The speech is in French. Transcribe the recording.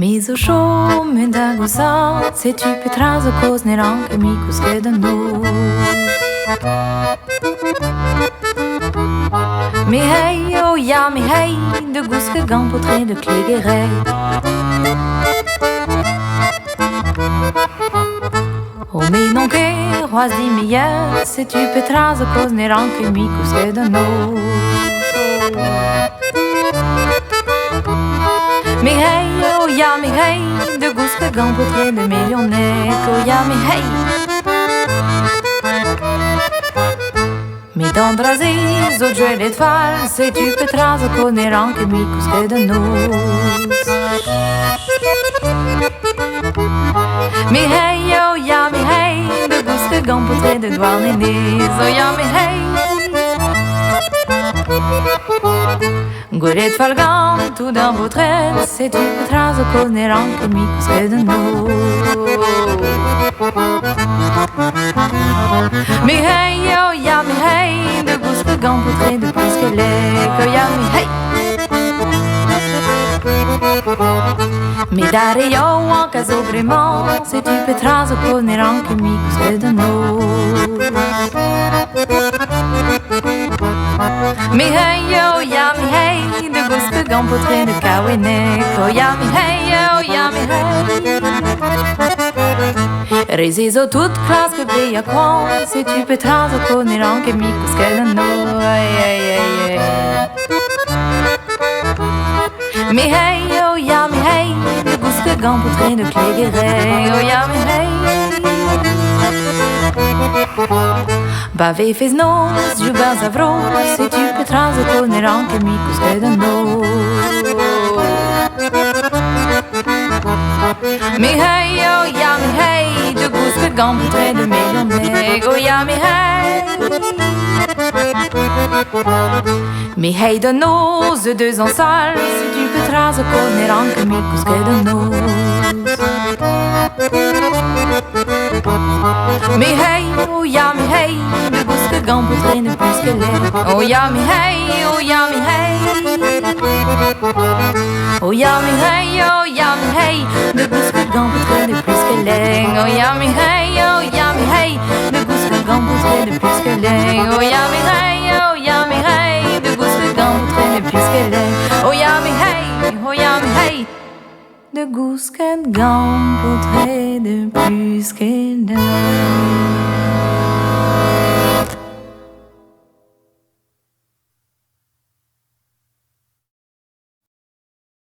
Mais au chaud, mais d'agosa, c'est tu petras o cos neran que micos que de nous. Mais hey, oh ya, mais hey, de gousses que gampotré de clégueré. Oh, mais non que, roi dit meilleur, c'est tu petras o cos neran que micos que de nous. Mais hey, oh ya, mais hey, de gousses que gampotré de millionnaires, oh ya, mais hey. Mais dans Draziz, au Joël et Fall, c'est tu petras o coneran que micos que de nous. Mais hey, oh ya, mais hey, de gousses que gampotré de douarnénés, oh ya, mais hey. Golet falgan, tout dans votre aile, c'est tu petras o coneran que micos que de nous. Mais hey, oh ya, mais hey, de gousses que gampotré de plus que les, oh ya, mais hey. Mais d'ario en caso vraiment, c'est tu petras o coneran que micos que de nous. Mais hey, oh ya, mais hey, de gousses que gampotré de Kawenek, oh ya, mais hey, oh ya, mais hey. Résiso toute classe que brille à quoi, si tu petras o coneran que micos que de nous, hey. Mais hey, oh ya, mais hey, de gousses que gampotré de clégueré, oh ya, mais hey. Bavé fez nos, jubas avro, si tu petras o coneran que micos que de nous. Mais hey, oh ya, mais hey, de gousses que gampotré de millionnaires, oh ya, mais hey. Mais hey de nos, deux en salle, si tu petras o coneran que micos que de nous. Mais hey, oh ya, mais hey, de gousses que gampotré de plus que les, oh ya, mais hey, oh ya, mais hey. Oh ya, mais hey, oh ya, mais hey, de gousses que gampotré de plus que les, oh ya, mais hey, oh ya, mais hey, de gousses que gampotré de plus que les, oh ya, mais hey, oh ya, mais hey, de gousses que gampotré de plus que les, oh ya, mais hey, oh ya, mais hey, de gousses que gampotré de plus que les.